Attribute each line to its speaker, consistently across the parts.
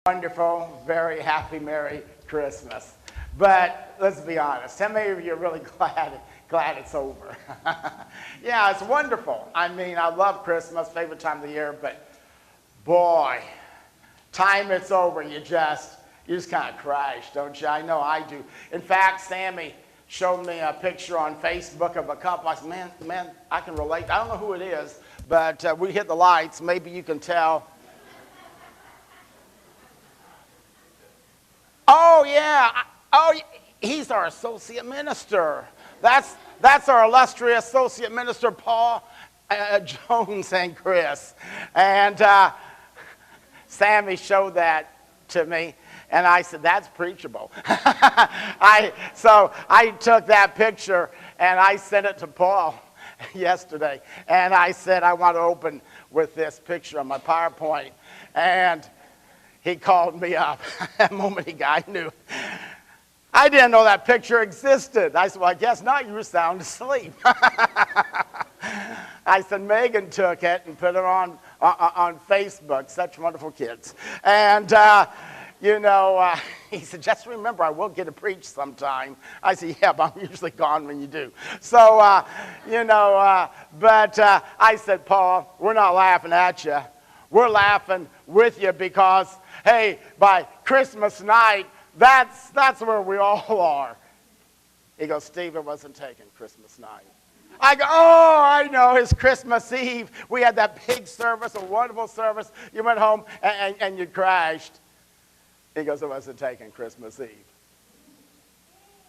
Speaker 1: Wonderful, very happy, Merry Christmas. But let's be honest, how many of you are really glad it's over? Yeah, it's wonderful. I mean, I love Christmas, favorite time of the year, but boy, time it's over, you just kind of crash, don't you? I know I do. In fact, Sammy showed me a picture on Facebook of a couple. I said, man, I can relate. I don't know who it is, but we hit the lights. Maybe you can tell. Oh, yeah. He's our associate minister. That's our illustrious associate minister, Paul Jones and Chris. And Sammy showed that to me, and I said, that's preachable. So I took that picture, and I sent it to Paul yesterday. And I said, I want to open with this picture on my PowerPoint. And he called me up. That moment I knew. I didn't know that picture existed. I said, well, I guess not. You were sound asleep. I said, Megan took it and put it on Facebook. Such wonderful kids. And, he said, just remember, I will get to preach sometime. I said, yeah, but I'm usually gone when you do. So, but I said, Paul, we're not laughing at you. We're laughing with you because, hey, by Christmas night, that's where we all are. He goes, Steve, it wasn't taken Christmas night. I go, oh, I know, it's Christmas Eve. We had that big service, a wonderful service. You went home and you crashed. He goes, it wasn't taken Christmas Eve.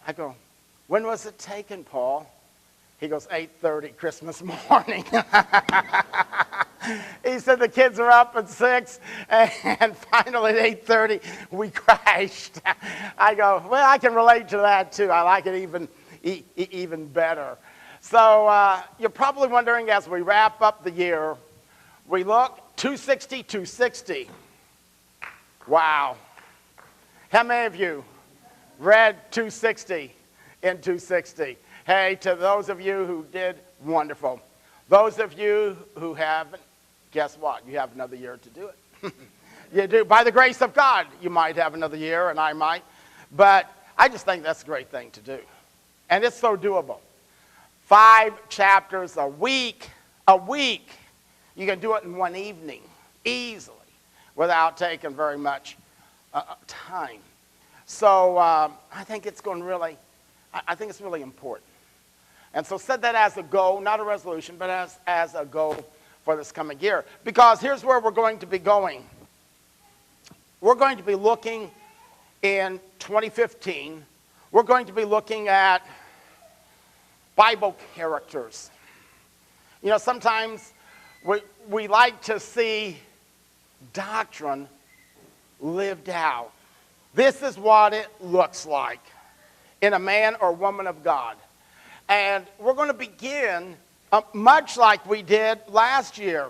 Speaker 1: I go, when was it taken, Paul? He goes, 8:30 Christmas morning. He said the kids are up at 6, and finally at 8:30 we crashed. I go, well, I can relate to that too. I like it even better. So you're probably wondering, as we wrap up the year, we look 260. Wow. How many of you read 260 in 260? Hey, to those of you who did, wonderful. Those of you who haven't, guess what? You have another year to do it. You do. By the grace of God, you might have another year, and I might. But I just think that's a great thing to do. And it's so doable. 5 chapters a week. You can do it in one evening, easily, without taking very much time. So I think it's really important. And so set that as a goal, not a resolution, but as a goal for this coming year. Because here's where we're going to be going. We're going to be looking in 2015, we're going to be looking at Bible characters. You know, sometimes we like to see doctrine lived out. This is what it looks like in a man or woman of God. And we're going to begin much like we did last year,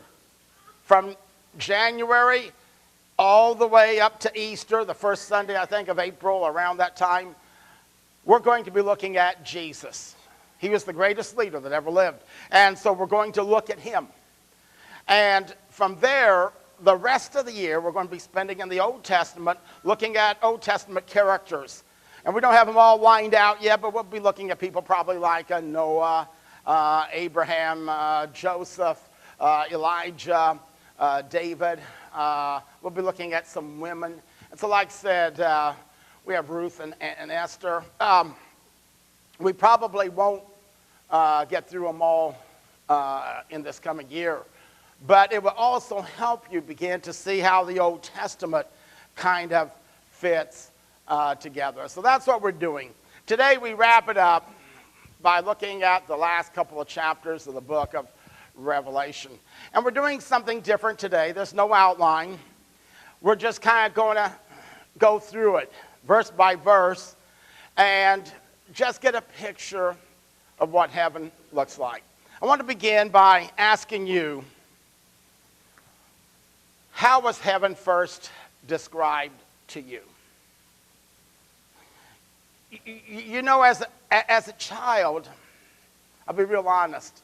Speaker 1: from January all the way up to Easter, the first Sunday, I think, of April, around that time. We're going to be looking at Jesus. He was the greatest leader that ever lived. And so we're going to look at him. And from there, the rest of the year, we're going to be spending in the Old Testament, looking at Old Testament characters. And we don't have them all lined out yet, but we'll be looking at people probably like Noah, Abraham, Joseph, Elijah, David. We'll be looking at some women. And so like I said, we have Ruth and Esther. We probably won't get through them all in this coming year. But it will also help you begin to see how the Old Testament kind of fits together. So that's what we're doing. Today we wrap it up by looking at the last couple of chapters of the book of Revelation. And we're doing something different today. There's no outline. We're just kind of going to go through it verse by verse and just get a picture of what heaven looks like. I want to begin by asking you, how was heaven first described to you? You know, as a child, I'll be real honest,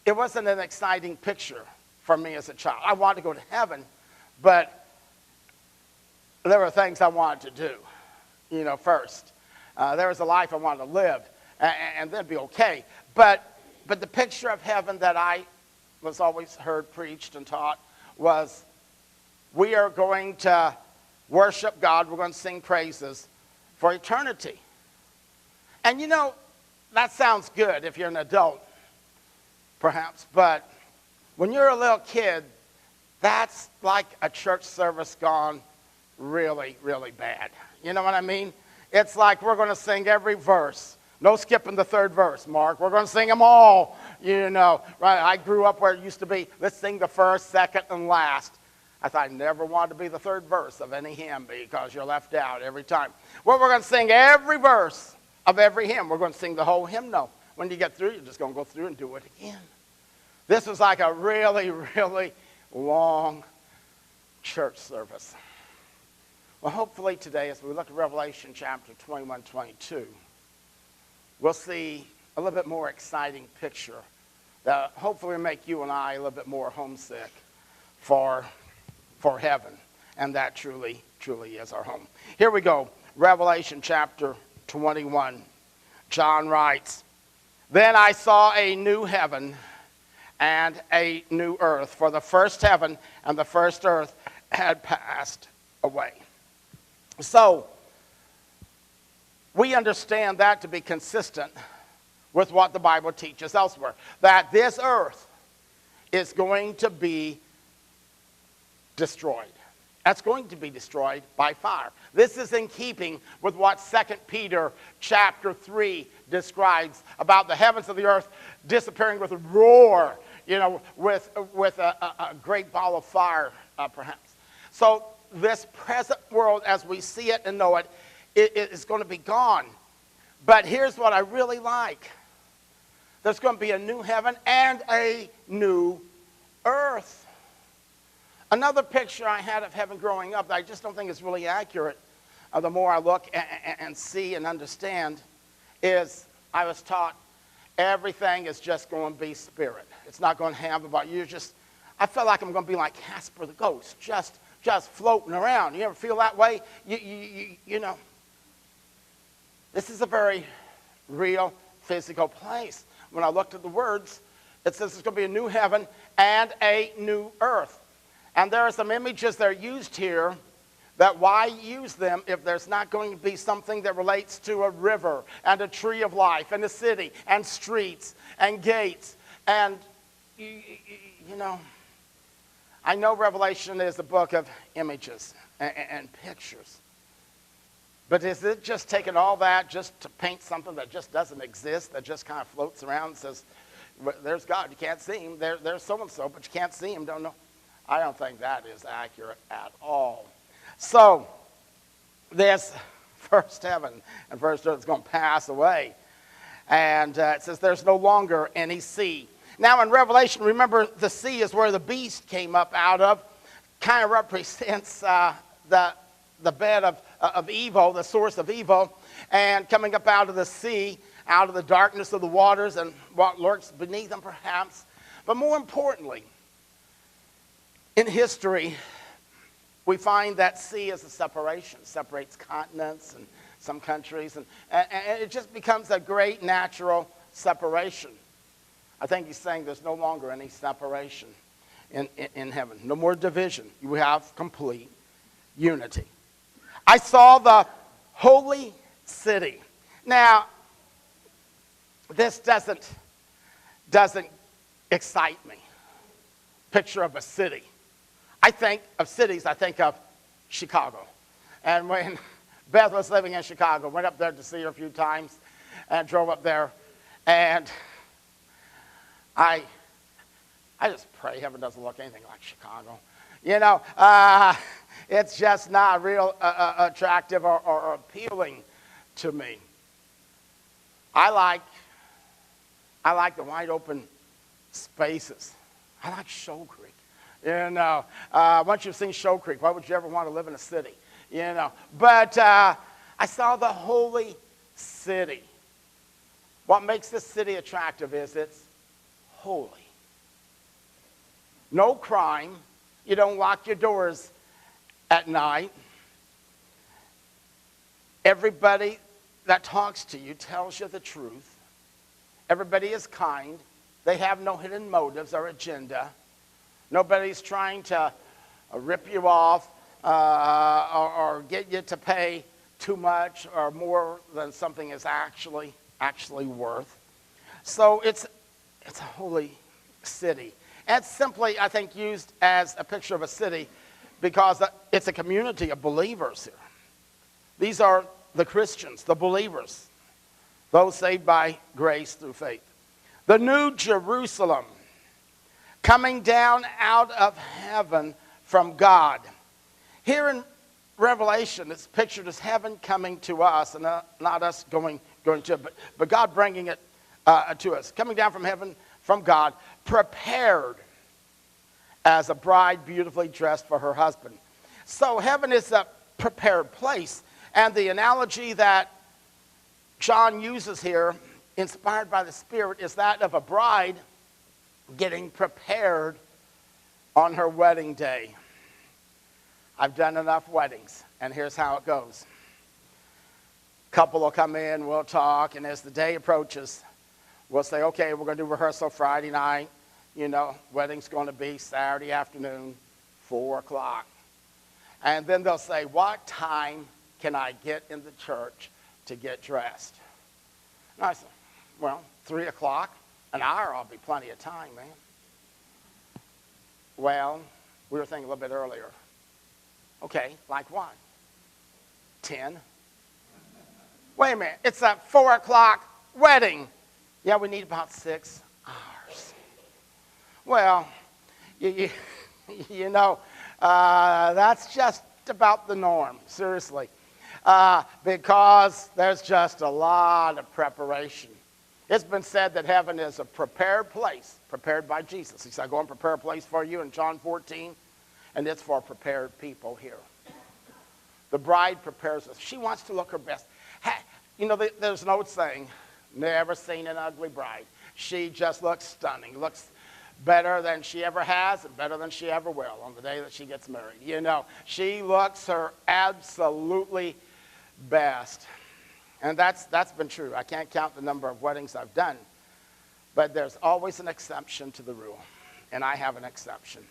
Speaker 1: it wasn't an exciting picture for me as a child. I wanted to go to heaven, but there were things I wanted to do, first. There was a life I wanted to live, and then be okay. But the picture of heaven that I was always heard preached and taught was, we are going to worship God, we're going to sing praises for eternity. And that sounds good if you're an adult, perhaps, but when you're a little kid, that's like a church service gone really, really bad. You know what I mean? It's like we're going to sing every verse. No skipping the third verse, Mark. We're going to sing them all, right? I grew up where it used to be, let's sing the first, second, and last. I thought I never wanted to be the third verse of any hymn because you're left out every time. Well, we're going to sing every verse of every hymn. We're going to sing the whole hymnal. When you get through, you're just going to go through and do it again. This was like a really, really long church service. Well, hopefully today, as we look at Revelation chapter 21, 22, we'll see a little bit more exciting picture that hopefully will make you and I a little bit more homesick for heaven. And that truly, truly is our home. Here we go. Revelation chapter 21. John writes, "Then I saw a new heaven and a new earth, for the first heaven and the first earth had passed away." So, we understand that to be consistent with what the Bible teaches elsewhere, that this earth is going to be destroyed. That's going to be destroyed by fire. This is in keeping with what 2 Peter chapter 3 describes about the heavens of the earth disappearing with a roar, with a great ball of fire, perhaps. So this present world as we see it and know it, it is going to be gone. But here's what I really like. There's going to be a new heaven and a new earth. Another picture I had of heaven growing up that I just don't think is really accurate, the more I look and see and understand, is I was taught everything is just going to be spirit. It's not going to have about you. I felt like I'm going to be like Casper the ghost, just floating around. You ever feel that way? You know. This is a very real physical place. When I looked at the words, it says it's going to be a new heaven and a new earth. And there are some images that are used here that why use them if there's not going to be something that relates to a river and a tree of life and a city and streets and gates. And, I know Revelation is a book of images and pictures. But is it just taking all that just to paint something that just doesn't exist, that just kind of floats around and says, there's God, you can't see him. There's so-and-so, but you can't see him, don't know. I don't think that is accurate at all. So, this first heaven and first earth is going to pass away. And it says there's no longer any sea. Now in Revelation, remember the sea is where the beast came up out of. Kind of represents the bed of evil, the source of evil. And coming up out of the sea, out of the darkness of the waters and what lurks beneath them perhaps. But more importantly, in history, we find that sea is a separation. It separates continents and some countries. And it just becomes a great natural separation. I think he's saying there's no longer any separation in heaven. No more division. You have complete unity. I saw the holy city. Now, this doesn't excite me. Picture of a city. I think of cities, I think of Chicago. And when Beth was living in Chicago, went up there to see her a few times and drove up there. And I just pray heaven doesn't look anything like Chicago. It's just not real attractive or appealing to me. I like the wide open spaces. I like Show Creek. Once you've seen Show Creek, why would you ever want to live in a city? But I saw the holy city. What makes this city attractive is it's holy. No crime. You don't lock your doors at night. Everybody that talks to you tells you the truth. Everybody is kind. They have no hidden motives or agenda. Nobody's trying to rip you off or get you to pay too much or more than something is actually worth. So it's a holy city. And it's simply, I think, used as a picture of a city because it's a community of believers here. These are the Christians, the believers, those saved by grace through faith. The New Jerusalem, coming down out of heaven from God. Here in Revelation, it's pictured as heaven coming to us, and not us going to it, but God bringing it to us. Coming down from heaven from God, prepared as a bride beautifully dressed for her husband. So heaven is a prepared place. And the analogy that John uses here, inspired by the Spirit, is that of a bride getting prepared on her wedding day. I've done enough weddings, and here's how it goes. Couple will come in, we'll talk, and as the day approaches, we'll say, okay, we're going to do rehearsal Friday night. You know, wedding's going to be Saturday afternoon, 4 o'clock. And then they'll say, what time can I get in the church to get dressed? And I say, well, 3 o'clock, an hour will be plenty of time, man. Well, we were thinking a little bit earlier. Okay, like what? 10? Wait a minute, it's a 4 o'clock wedding. Yeah, we need about 6 hours. Well, you know, that's just about the norm, seriously. Because there's just a lot of preparation. It's been said that heaven is a prepared place, prepared by Jesus. He said, go and prepare a place for you in John 14, and it's for prepared people here. The bride prepares us. She wants to look her best. You know, there's an old saying, never seen an ugly bride. She just looks stunning, looks better than she ever has and better than she ever will on the day that she gets married. You know, she looks her absolutely best. And that's been true. I can't count the number of weddings I've done, but there's always an exception to the rule, and I have an exception.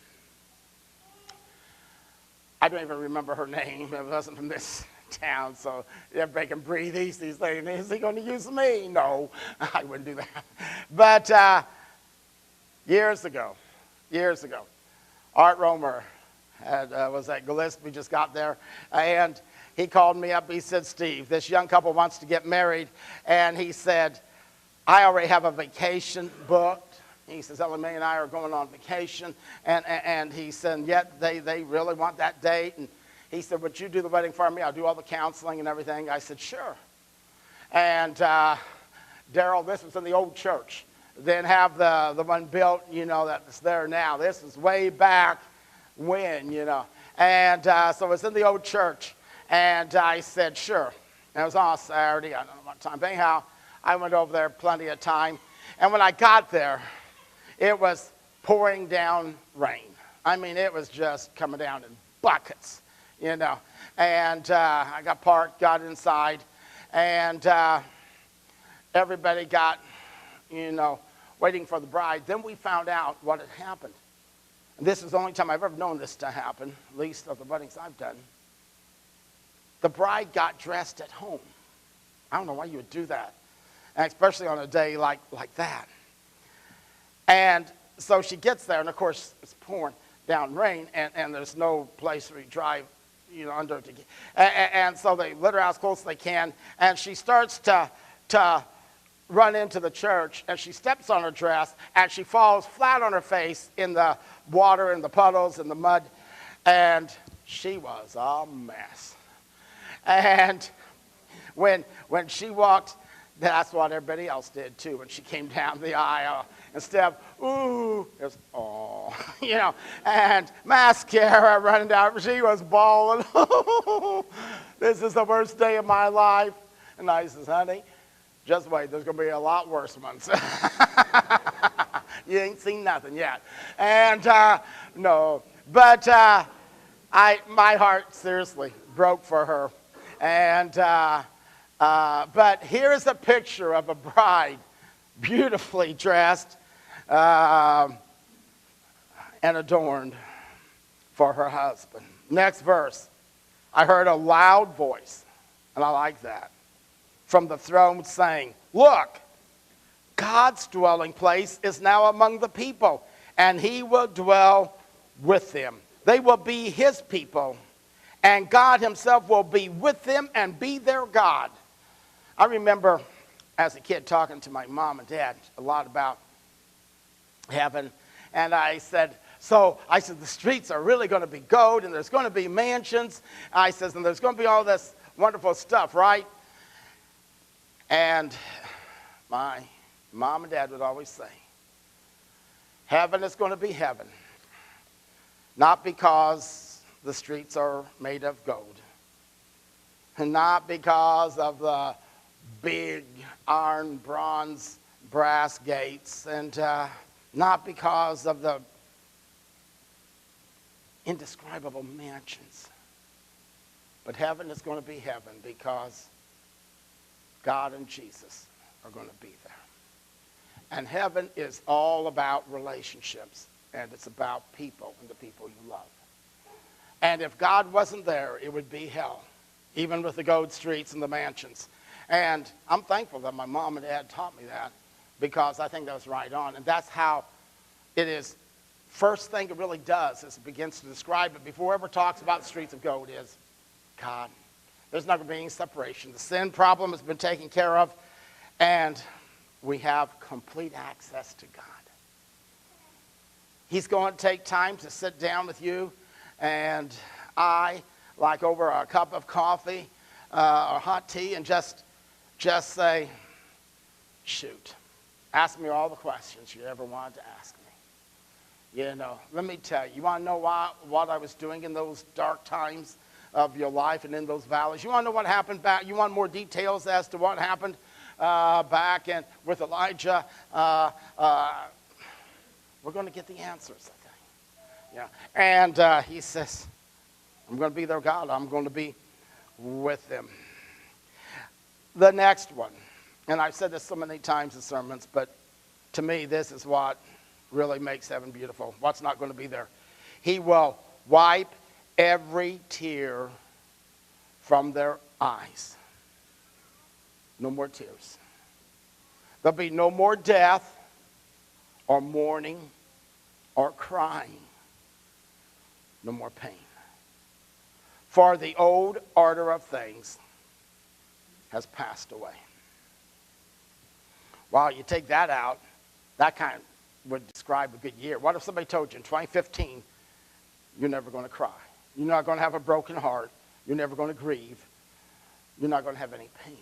Speaker 1: I don't even remember her name. It wasn't from this town, so everybody can breathe easy. Saying, is he going to use me? No, I wouldn't do that. But years ago, Art Romer was at Gillespie, just got there, and he called me up. He said, Steve, this young couple wants to get married, and he said, I already have a vacation booked. He says, Ellie Mae and I are going on vacation, and he said, yet they really want that date. And he said, would you do the wedding for me? I'll do all the counseling and everything. I said, sure. And Daryl, this was in the old church. Didn't have the one built, you know, that's there now. This is way back when, you know. And so it was in the old church. And I said, sure. And it was on a Saturday. I don't know what time. But anyhow, I went over there plenty of time. And when I got there, it was pouring down rain. I mean, it was just coming down in buckets, you know. And I got parked, got inside, and everybody got, you know, waiting for the bride. Then we found out what had happened. And this is the only time I've ever known this to happen, at least of the weddings I've done. The bride got dressed at home. I don't know why you would do that, and especially on a day like that. And so she gets there, and of course it's pouring down rain, and there's no place where you drive, you know, under it. And so they let her out as close as they can, and she starts to run into the church, and she steps on her dress, and she falls flat on her face in the water and the puddles and the mud, and she was a mess. And when she walked, that's what everybody else did too. When she came down the aisle, instead of, ooh, it was, oh, you know, and mascara running down, she was bawling. This is the worst day of my life. And I says, honey, just wait, there's going to be a lot worse ones. You ain't seen nothing yet. And no, but my heart seriously broke for her. And but here is a picture of a bride, beautifully dressed and adorned for her husband. Next verse. I heard a loud voice, and I like that, from the throne saying, "Look, God's dwelling place is now among the people, and he will dwell with them. They will be his people, and God himself will be with them and be their God." I remember as a kid talking to my mom and dad a lot about heaven, and I said, the streets are really going to be gold, and there's going to be mansions. I says, and there's going to be all this wonderful stuff, right? And my mom and dad would always say, heaven is going to be heaven, not because the streets are made of gold, and not because of the big iron, bronze, brass gates, and not because of the indescribable mansions. But heaven is going to be heaven because God and Jesus are going to be there. And heaven is all about relationships, and it's about people and the people you love. And if God wasn't there, it would be hell, even with the gold streets and the mansions. And I'm thankful that my mom and dad taught me that, because I think that was right on. And that's how it is. First thing it really does is it begins to describe it before it ever talks about the streets of gold is God. There's not going to be any separation. The sin problem has been taken care of, and we have complete access to God. He's going to take time to sit down with you and I, like over a cup of coffee or hot tea, and just say, shoot, ask me all the questions you ever wanted to ask me. You know, let me tell you, you want to know what I was doing in those dark times of your life and in those valleys? You want to know what happened back? You want more details as to what happened back and with Elijah? We're going to get the answers, I think. Yeah. And he says, I'm going to be their God. I'm going to be with them. The next one, and I've said this so many times in sermons, but to me this is what really makes heaven beautiful. What's not going to be there? He will wipe every tear from their eyes. No more tears. There'll be no more death or mourning or crying. No more pain. For the old order of things has passed away. Well, you take that out, that kind of would describe a good year. What if somebody told you in 2015, you're never going to cry? You're not going to have a broken heart. You're never going to grieve. You're not going to have any pain.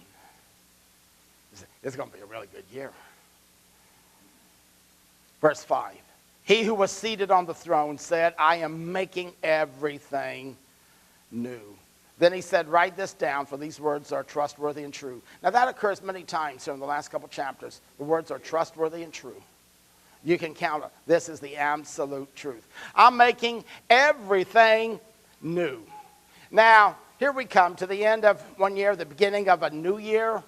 Speaker 1: It's going to be a really good year. Verse 5. He who was seated on the throne said, I am making everything new. Then he said, write this down, for these words are trustworthy and true. Now that occurs many times here in the last couple chapters. The words are trustworthy and true. You can count it. This is the absolute truth. I'm making everything new. Now, here we come to the end of one year, the beginning of a new year,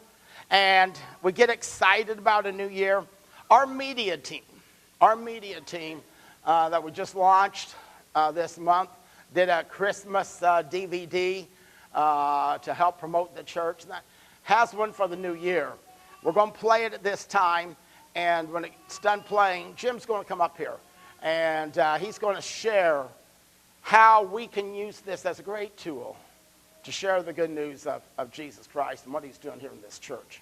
Speaker 1: and we get excited about a new year. Our media team that we just launched this month did a Christmas DVD to help promote the church. And that has one for the new year. We're going to play it at this time, and when it's done playing, Jim's going to come up here, and he's going to share how we can use this as a great tool to share the good news of Jesus Christ and what he's doing here in this church.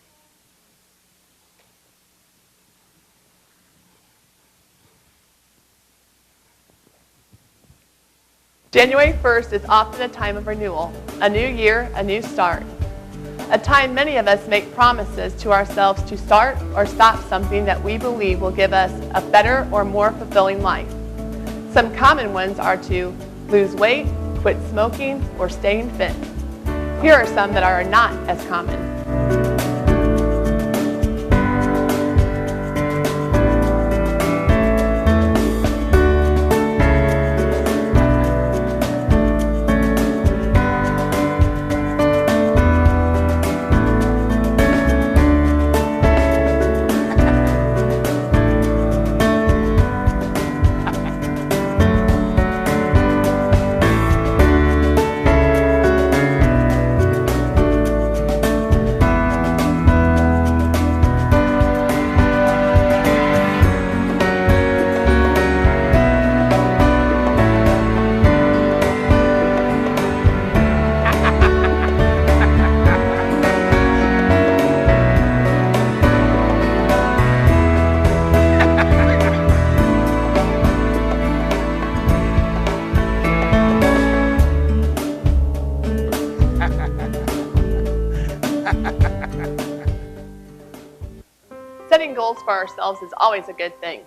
Speaker 2: January 1st is often a time of renewal, a new year, a new start. A time many of us make promises to ourselves to start or stop something that we believe will give us a better or more fulfilling life. Some common ones are to lose weight, quit smoking, or staying fit. Here are some that are not as common. for ourselves is always a good thing.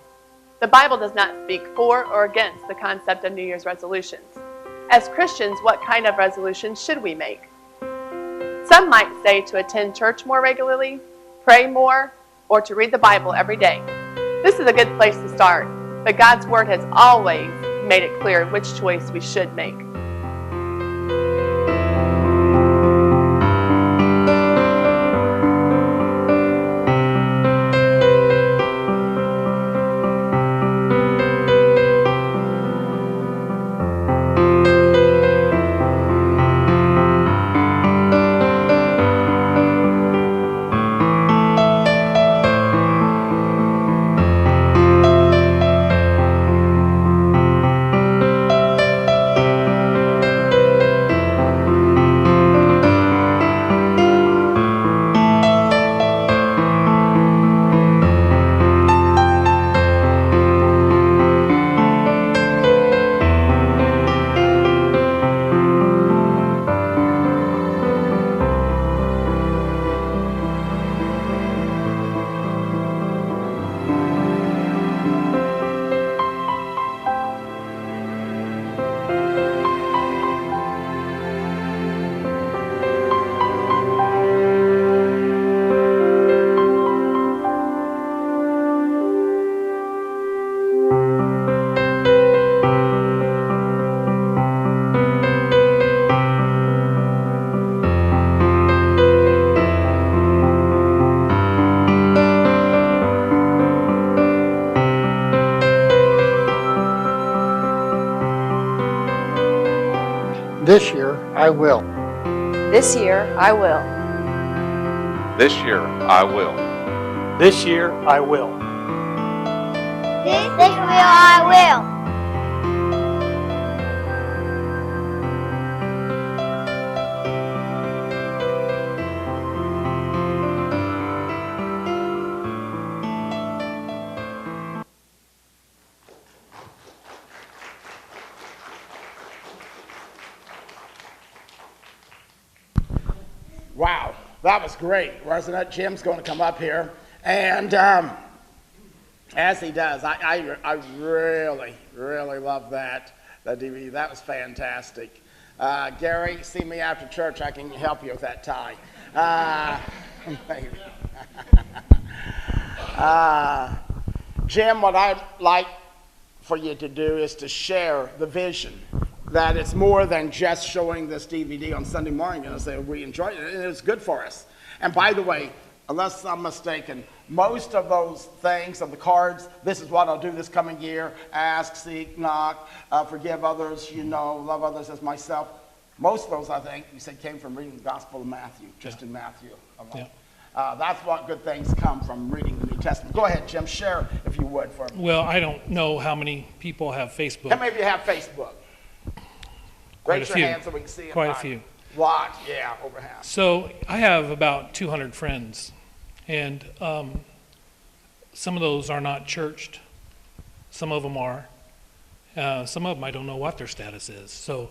Speaker 2: The Bible does not speak for or against the concept of New Year's resolutions. As Christians, what kind of resolutions should we make? Some might say to attend church more regularly, pray more, or to read the Bible every day. This is a good place to start, but God's Word has always made it clear which choice we should make.
Speaker 3: This year, I will.
Speaker 4: This year, I will.
Speaker 5: This year, I will.
Speaker 6: This year, I will.
Speaker 7: This year, I will.
Speaker 1: Wow, that was great, wasn't it? Jim's going to come up here, and as he does, I really, really love that DVD. That was fantastic. Gary, see me after church. I can help you with that tie. Maybe. Jim, what I'd like for you to do is to share the vision that it's more than just showing this DVD on Sunday morning and say we enjoyed it, and it's good for us. And by the way, unless I'm mistaken, most of those things on the cards, this is what I'll do this coming year, ask, seek, knock, forgive others, love others as myself. Most of those, I think, you said came from reading the Gospel of Matthew, just in Matthew alone. Yeah. That's what good things come from reading the New Testament. Go ahead, Jim, share if you would for me.
Speaker 8: Well, I don't know how many people have Facebook.
Speaker 1: How many of you have Facebook? Raise your hand so we can see it.
Speaker 8: Quite a few.
Speaker 1: Lot, yeah, over half.
Speaker 8: So I have about 200 friends, and some of those are not churched. Some of them are. Some of them I don't know what their status is. So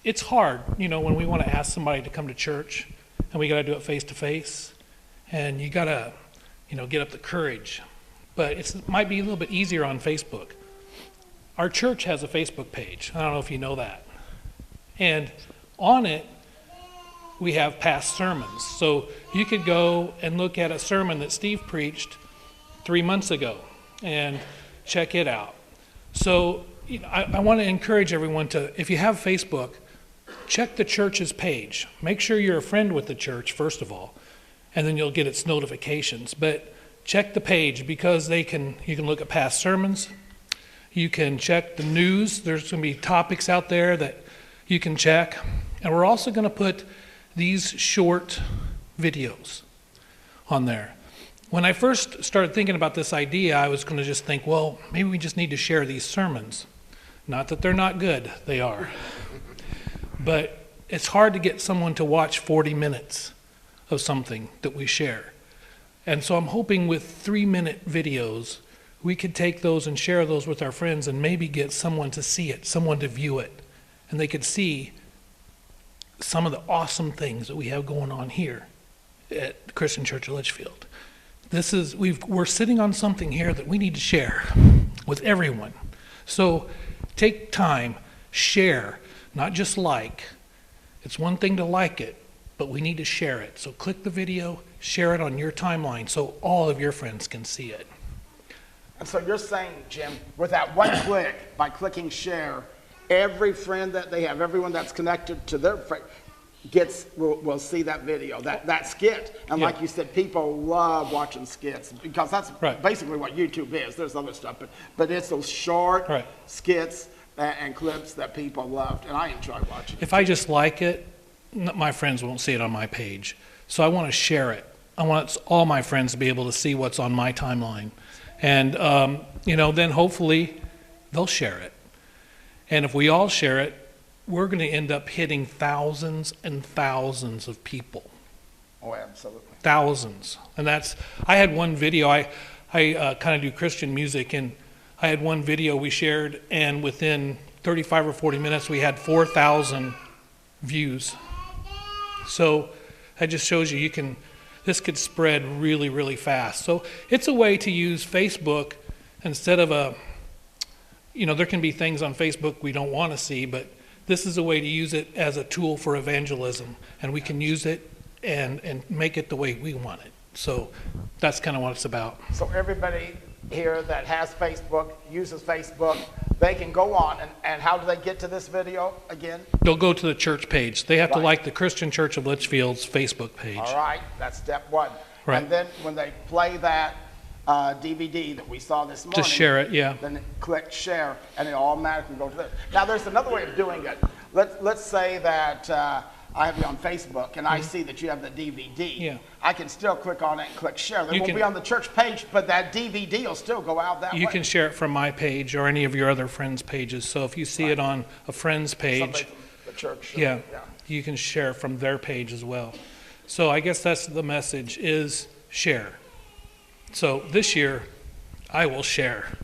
Speaker 8: it's hard, when we want to ask somebody to come to church, and we got to do it face to face, and you got to, get up the courage. But it might be a little bit easier on Facebook. Our church has a Facebook page. I don't know if you know that. And on it, we have past sermons. So you could go and look at a sermon that Steve preached 3 months ago and check it out. So I want to encourage everyone to, if you have Facebook, check the church's page. Make sure you're a friend with the church, first of all, and then you'll get its notifications. But check the page because you can look at past sermons. You can check the news. There's going to be topics out there that you can check. And we're also going to put these short videos on there. When I first started thinking about this idea, I was going to just think, well, maybe we just need to share these sermons. Not that they're not good, they are. But it's hard to get someone to watch 40 minutes of something that we share. And so I'm hoping with 3-minute videos, we could take those and share those with our friends and maybe get someone to see it, someone to view it. And they could see some of the awesome things that we have going on here at Christian Church of Litchfield. we're sitting on something here that we need to share with everyone. So take time, share, not just like. It's one thing to like it, but we need to share it. So click the video, share it on your timeline so all of your friends can see it.
Speaker 1: And so you're saying, Jim, with that one click, by clicking share, every friend that they have, everyone that's connected to their friend, will see that video, that skit. And like you said, people love watching skits because that's basically what YouTube is. There's other stuff, but it's those short skits and clips that people loved, and I enjoy watching.
Speaker 8: If I just like it, my friends won't see it on my page. So I want to share it. I want all my friends to be able to see what's on my timeline. And, then hopefully they'll share it. And if we all share it, we're going to end up hitting thousands and thousands of people.
Speaker 1: Oh, absolutely.
Speaker 8: Thousands. And I had one video, I kind of do Christian music, and I had one video we shared, and within 35 or 40 minutes, we had 4,000 views. So that just shows you this could spread really, really fast. So it's a way to use Facebook instead of there can be things on Facebook we don't want to see, but this is a way to use it as a tool for evangelism, and we can use it and make it the way we want it. So that's kind of what it's about.
Speaker 1: So everybody here that has Facebook, uses Facebook, they can go on, and how do they get to this video again?
Speaker 8: They'll go to the church page. They have to like the Christian Church of Litchfield's Facebook page.
Speaker 1: All right, that's step one.
Speaker 8: Right.
Speaker 1: And then when they play that DVD that we saw this morning,
Speaker 8: just share it,
Speaker 1: then click share, and it automatically goes to this. Now, there's another way of doing it. Let's say that I have you on Facebook, and I see that you have the DVD.
Speaker 8: Yeah.
Speaker 1: I can still click on it and click share. It won't be on the church page, but that DVD will still go out that way.
Speaker 8: You can share it from my page or any of your other friends' pages. So if you see it on a friend's page,
Speaker 1: somebody from the church,
Speaker 8: you can share from their page as well. So I guess that's the message, is share. So this year, I will share.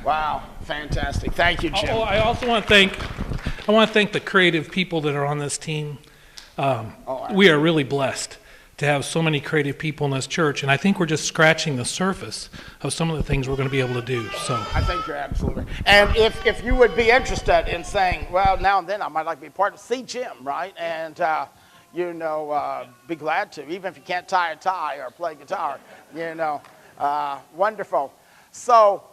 Speaker 1: Wow, fantastic. Thank you, Jim.
Speaker 8: I also want to thank the creative people that are on this team. We are really blessed to have so many creative people in this church, and I think we're just scratching the surface of some of the things we're going to be able to do. So
Speaker 1: I think you're absolutely right. And if you would be interested in saying, well, now and then I might like to be part of, see Jim, right? And be glad to, even if you can't tie a tie or play guitar, wonderful. So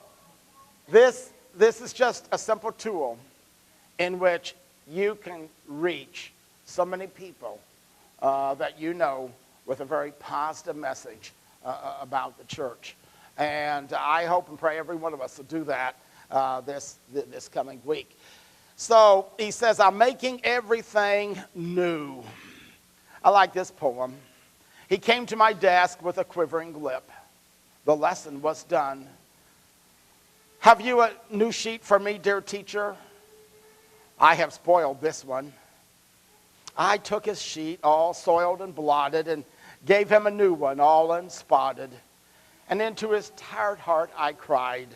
Speaker 1: this is just a simple tool in which you can reach so many people that with a very positive message about the church. And I hope and pray every one of us will do that this coming week. So he says, I'm making everything new. I like this poem. He came to my desk with a quivering lip. The lesson was done. Have you a new sheet for me, dear teacher? I have spoiled this one. I took his sheet, all soiled and blotted, and gave him a new one, all unspotted. And into his tired heart I cried,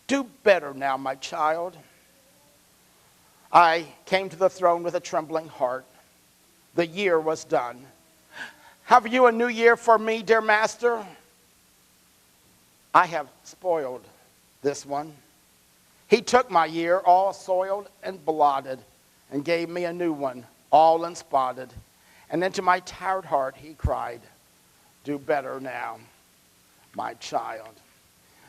Speaker 1: do better now, my child. I came to the throne with a trembling heart. The year was done. Have you a new year for me, dear master? I have spoiled this one. He took my year, all soiled and blotted, and gave me a new one, all unspotted. And into my tired heart he cried, do better now, my child.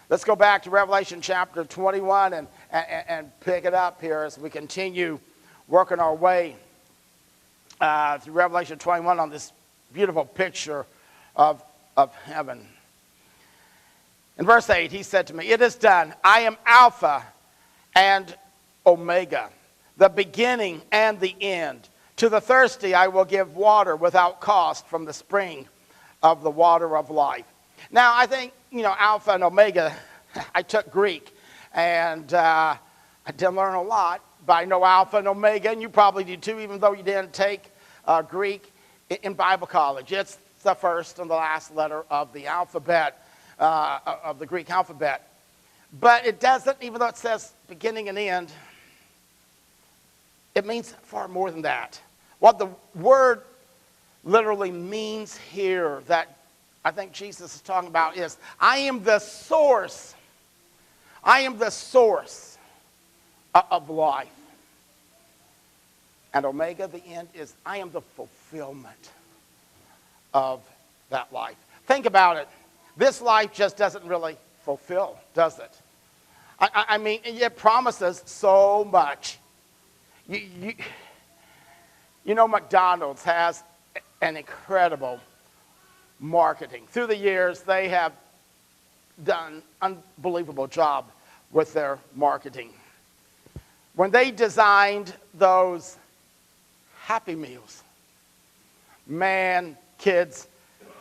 Speaker 1: Let's go back to Revelation chapter 21 and pick it up here as we continue working our way through Revelation 21 on this beautiful picture of heaven. In verse 8, he said to me, it is done. I am Alpha and Omega, the beginning and the end. To the thirsty I will give water without cost from the spring of the water of life. Now, I think, Alpha and Omega, I took Greek, and I didn't learn a lot, but I know Alpha and Omega, and you probably do too, even though you didn't take Greek in Bible college. It's the first and the last letter of the alphabet, of the Greek alphabet. But it doesn't, even though it says beginning and end, it means far more than that. What the word literally means here, that I think Jesus is talking about is, I am the source. I am the source of life. And Omega, the end, is I am the fulfillment of that life. Think about it. This life just doesn't really fulfill, does it? I mean, it promises so much. You know, McDonald's has an incredible marketing. Through the years, they have done an unbelievable job with their marketing. When they designed those Happy Meals, man, kids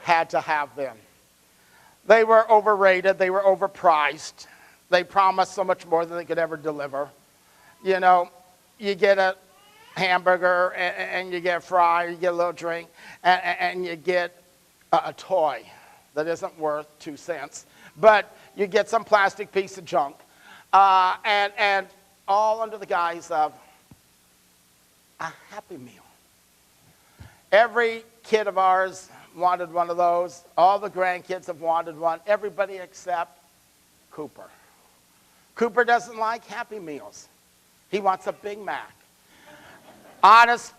Speaker 1: had to have them. They were overrated. They were overpriced. They promised so much more than they could ever deliver. You know, you get a hamburger and you get a fry, you get a little drink, and you get a toy that isn't worth 2 cents. But you get some plastic piece of junk, and all under the guise of a Happy Meal. Every kid of ours wanted one of those. All the grandkids have wanted one. Everybody except Cooper. Cooper doesn't like Happy Meals. He wants a Big Mac. Honest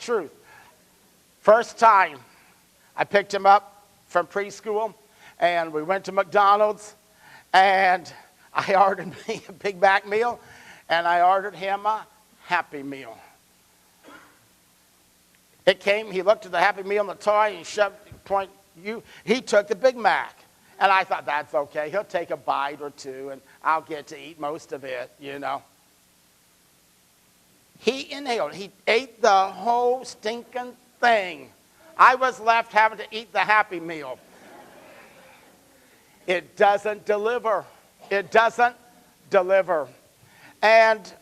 Speaker 1: truth. First time I picked him up from preschool, and we went to McDonald's, and I ordered me a Big Mac meal, and I ordered him a Happy Meal. It came, he looked at the Happy Meal and the toy, and he took the Big Mac. And I thought, that's okay. He'll take a bite or two, and I'll get to eat most of it, you know. He inhaled. He ate the whole stinking thing. I was left having to eat the Happy Meal. It doesn't deliver. It doesn't deliver. And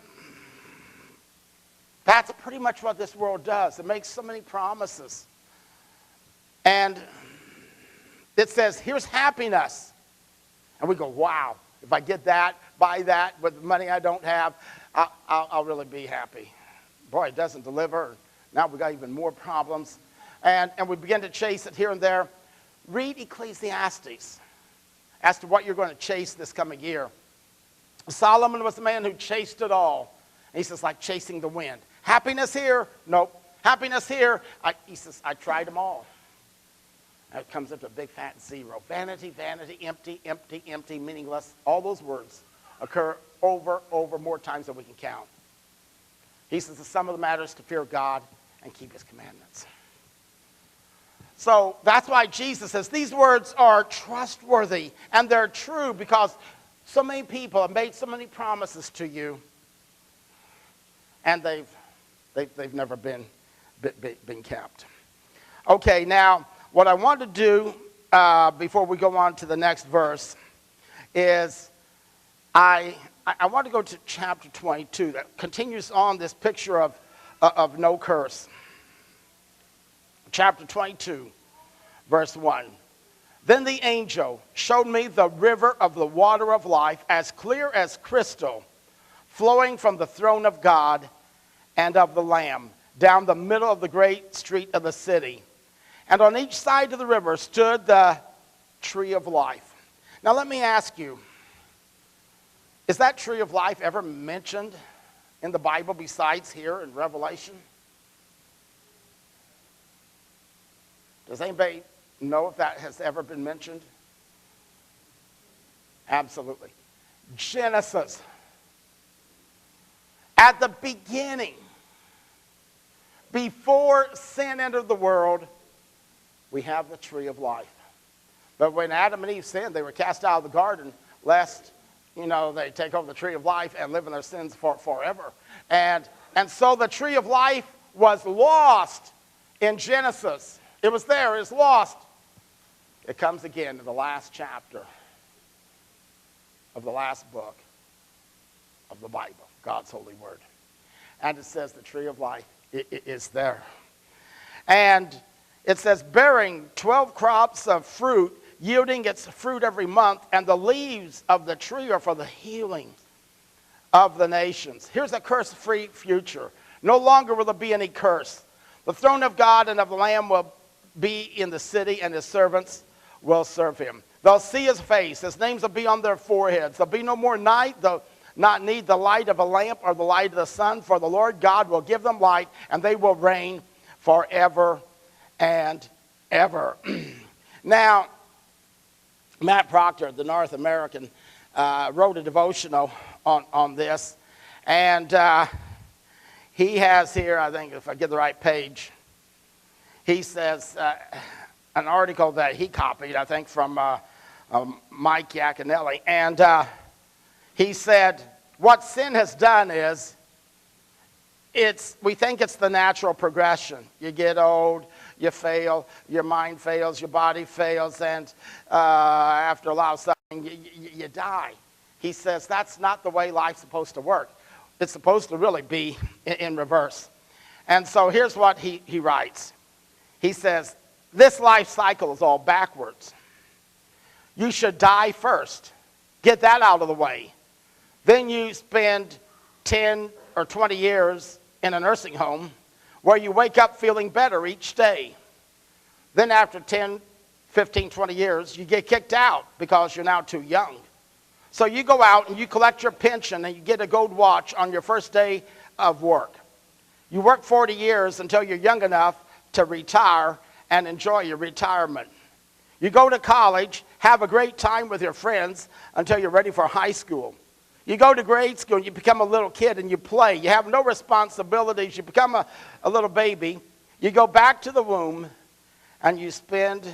Speaker 1: that's pretty much what this world does. It makes so many promises. And it says, here's happiness. And we go, wow, if I get that, buy that with the money I don't have, I'll really be happy. Boy, it doesn't deliver. Now we've got even more problems. And we begin to chase it here and there. Read Ecclesiastes as to what you're going to chase this coming year. Solomon was the man who chased it all. And he says, like chasing the wind. Happiness here? Nope. Happiness here? He says, I tried them all. And it comes up to a big fat zero. Vanity, vanity, empty, empty, empty, meaningless. All those words occur over more times than we can count. He says the sum of the matter is to fear God and keep his commandments. So that's why Jesus says these words are trustworthy and they're true, because so many people have made so many promises to you, and they've never been kept. Okay, now what I want to do before we go on to the next verse is I want to go to chapter 22 that continues on this picture of no curse. Chapter 22, verse 1. Then the angel showed me the river of the water of life, as clear as crystal, flowing from the throne of God and of the Lamb, down the middle of the great street of the city. And on each side of the river stood the tree of life. Now let me ask you, is that tree of life ever mentioned in the Bible besides here in Revelation? Does anybody know if that has ever been mentioned? Absolutely. Genesis. At the beginning, before sin entered the world, we have the tree of life. But when Adam and Eve sinned, they were cast out of the garden, lest, they take over the tree of life and live in their sins forever. And so the tree of life was lost in Genesis. It was there, it was lost. It comes again in the last chapter of the last book of the Bible, God's holy word. And it says the tree of life is there. And it says, bearing 12 crops of fruit, yielding its fruit every month, and the leaves of the tree are for the healing of the nations. Here's a curse-free future. No longer will there be any curse. The throne of God and of the Lamb will be in the city, and his servants will serve him. They'll see his face. His names will be on their foreheads. There'll be no more night. They'll not need the light of a lamp or the light of the sun, for the Lord God will give them light, and they will reign forever and ever. Now, Matt Proctor, the North American, wrote a devotional on this, and he has here, I think if I get the right page, he says an article that he copied, I think, from Mike Yaconelli, and he said, what sin has done is, we think it's the natural progression. You get old, you fail, your mind fails, your body fails, and after a lot of suffering, you die. He says that's not the way life's supposed to work. It's supposed to really be in reverse. And so here's what he writes. He says, this life cycle is all backwards. You should die first. Get that out of the way. Then you spend 10 or 20 years in a nursing home where you wake up feeling better each day. Then after 10, 15, 20 years, you get kicked out because you're now too young. So you go out and you collect your pension and you get a gold watch on your first day of work. You work 40 years until you're young enough to retire and enjoy your retirement. You go to college, have a great time with your friends until you're ready for high school. You go to grade school and you become a little kid and you play. You have no responsibilities. You become a little baby. You go back to the womb and you spend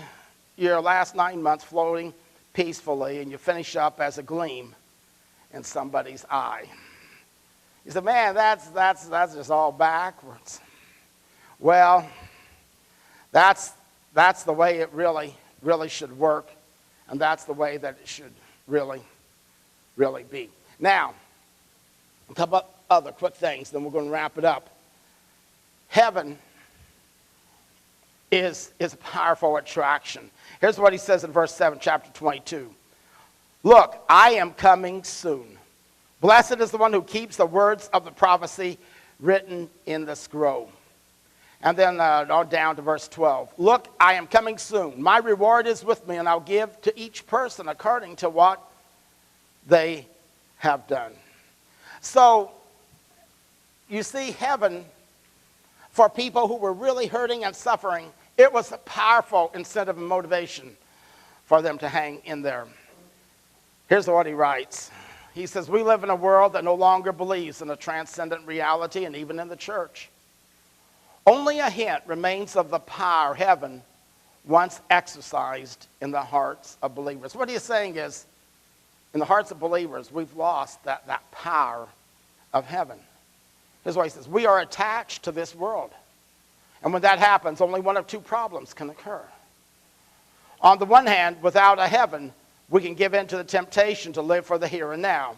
Speaker 1: your last 9 months floating peacefully, and you finish up as a gleam in somebody's eye. You say, man, that's just all backwards. Well, that's the way it really should work, and that's the way that it should really be. Now, a couple other quick things, then we're going to wrap it up. Heaven is a powerful attraction. Here's what he says in verse 7, chapter 22. Look, I am coming soon. Blessed is the one who keeps the words of the prophecy written in the scroll. And then on down to verse 12. Look, I am coming soon. My reward is with me, and I'll give to each person according to what they have done. So, you see, heaven, for people who were really hurting and suffering, it was a powerful incentive and motivation for them to hang in there. Here's what he writes. He says, we live in a world that no longer believes in a transcendent reality, and even in the church. Only a hint remains of the power heaven once exercised in the hearts of believers. What he's saying is, in the hearts of believers, we've lost that power of heaven. Here's what he says. We are attached to this world. And when that happens, only one of two problems can occur. On the one hand, without a heaven, we can give in to the temptation to live for the here and now.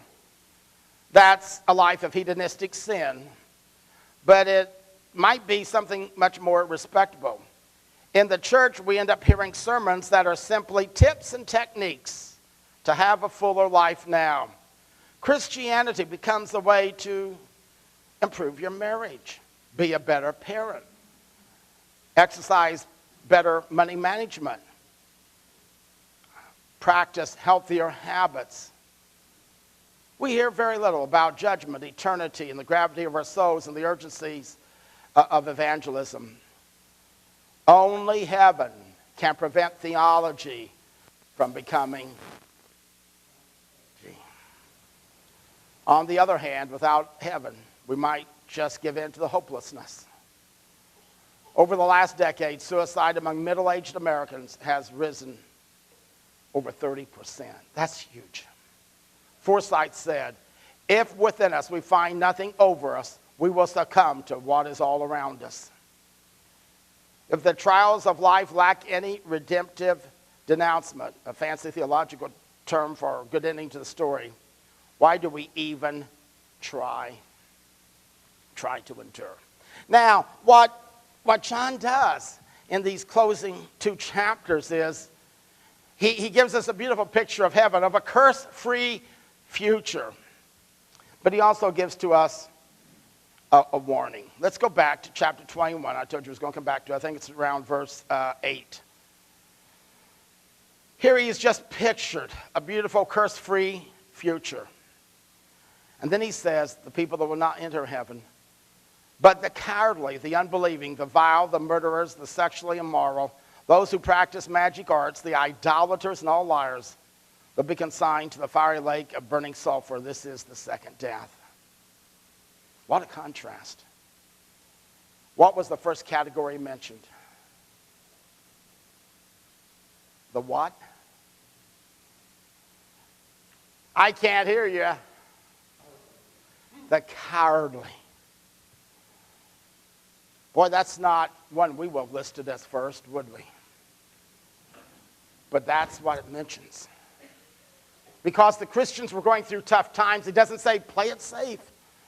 Speaker 1: That's a life of hedonistic sin. But it might be something much more respectable. In the church, we end up hearing sermons that are simply tips and techniques to have a fuller life now. Christianity becomes a way to improve your marriage, be a better parent, exercise better money management, practice healthier habits. We hear very little about judgment, eternity, and the gravity of our souls and the urgencies of evangelism. Only heaven can prevent theology from becoming. On the other hand, without heaven, we might just give in to the hopelessness. Over the last decade, suicide among middle-aged Americans has risen over 30%. That's huge. Forsyth said, if within us we find nothing over us, we will succumb to what is all around us. If the trials of life lack any redemptive denouncement, a fancy theological term for a good ending to the story, why do we even try to endure? Now, what John does in these closing two chapters is he gives us a beautiful picture of heaven, of a curse-free future. But he also gives to us a warning. Let's go back to chapter 21. I told you I was going to come back to it. I think it's around verse 8. Here he's just pictured a beautiful, curse-free future. And then he says, the people that will not enter heaven, but the cowardly, the unbelieving, the vile, the murderers, the sexually immoral, those who practice magic arts, the idolaters, and all liars, will be consigned to the fiery lake of burning sulfur. This is the second death. What a contrast. What was the first category mentioned? The what? I can't hear you. The cowardly. Boy, that's not one we will have listed as first, would we? But that's what it mentions. Because the Christians were going through tough times, it doesn't say play it safe.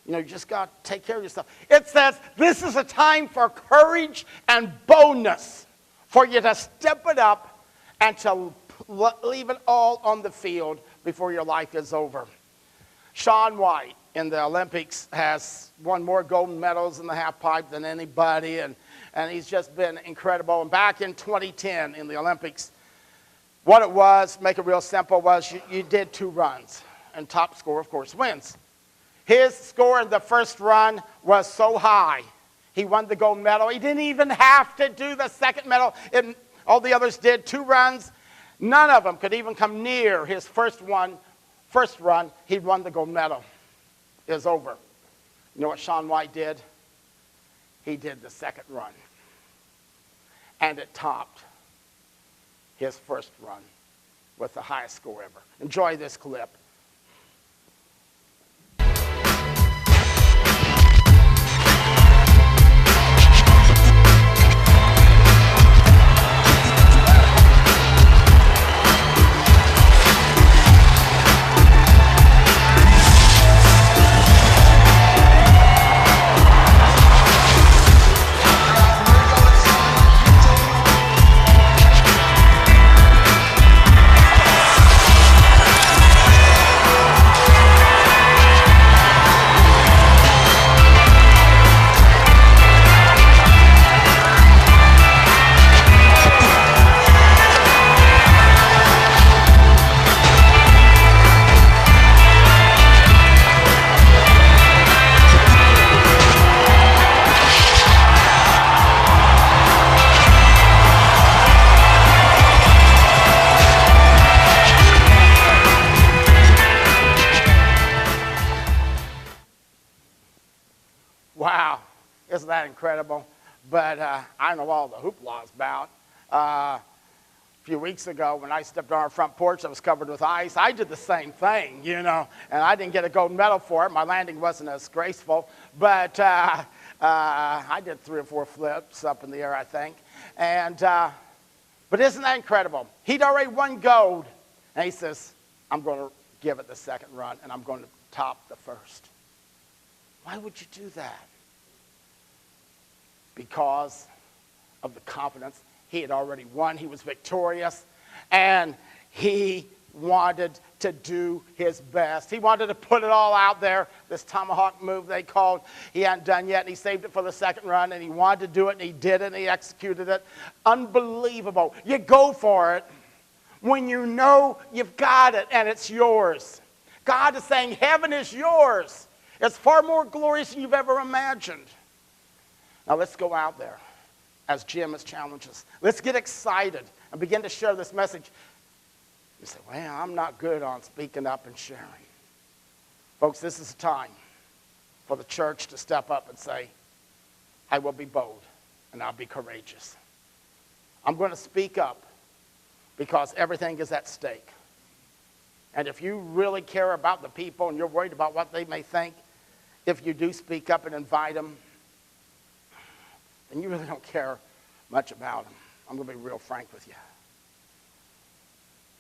Speaker 1: You know, you just got to take care of yourself. It says this is a time for courage and boldness, for you to step it up and to leave it all on the field before your life is over. Shaun White in the Olympics has won more gold medals in the half pipe than anybody, and he's just been incredible. And back in 2010 in the Olympics, what it was, make it real simple, was you did 2 runs, and top scorer, of course, wins. His score in the first run was so high, he won the gold medal. He didn't even have to do the second medal. All the others did 2 runs. None of them could even come near his first run. He won the gold medal. It was over. You know what Shaun White did? He did the second run. And it topped his first run with the highest score ever. Enjoy this clip. Wow, isn't that incredible? But I don't know what all the hoopla is about. A few weeks ago when I stepped on our front porch that was covered with ice, I did the same thing, you know, and I didn't get a gold medal for it. My landing wasn't as graceful, but I did 3 or 4 flips up in the air, I think. But isn't that incredible? He'd already won gold, and he says, I'm going to give it the second run, and I'm going to top the first. Why would you do that? Because of the confidence. He had already won. He was victorious. And he wanted to do his best. He wanted to put it all out there. This tomahawk move they called, he hadn't done yet. And he saved it for the second run. And he wanted to do it. And he did it. And he executed it. Unbelievable. You go for it when you know you've got it and it's yours. God is saying heaven is yours. It's far more glorious than you've ever imagined. Now let's go out there, as Jim has challenged us. Let's get excited and begin to share this message. You say, well, I'm not good on speaking up and sharing. Folks, this is a time for the church to step up and say, I will be bold and I'll be courageous. I'm going to speak up because everything is at stake. And if you really care about the people and you're worried about what they may think, if you do speak up and invite them, then you really don't care much about them. I'm going to be real frank with you.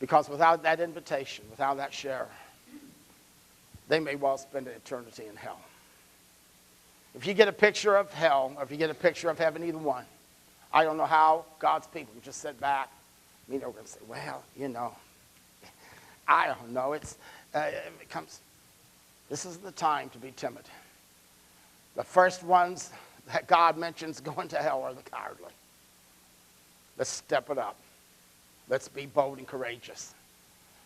Speaker 1: Because without that invitation, without that share, they may well spend an eternity in hell. If you get a picture of hell, or if you get a picture of heaven, either one, I don't know how God's people can just sit back. You know, we're going to say, well, you know, I don't know. This is the time to be timid. The first ones that God mentions going to hell are the cowardly. Let's step it up. Let's be bold and courageous.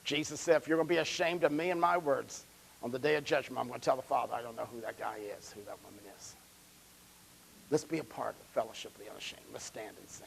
Speaker 1: Jesus said, if you're going to be ashamed of me and my words on the day of judgment, I'm going to tell the Father, I don't know who that guy is, who that woman is. Let's be a part of the fellowship of the unashamed. Let's stand and sing.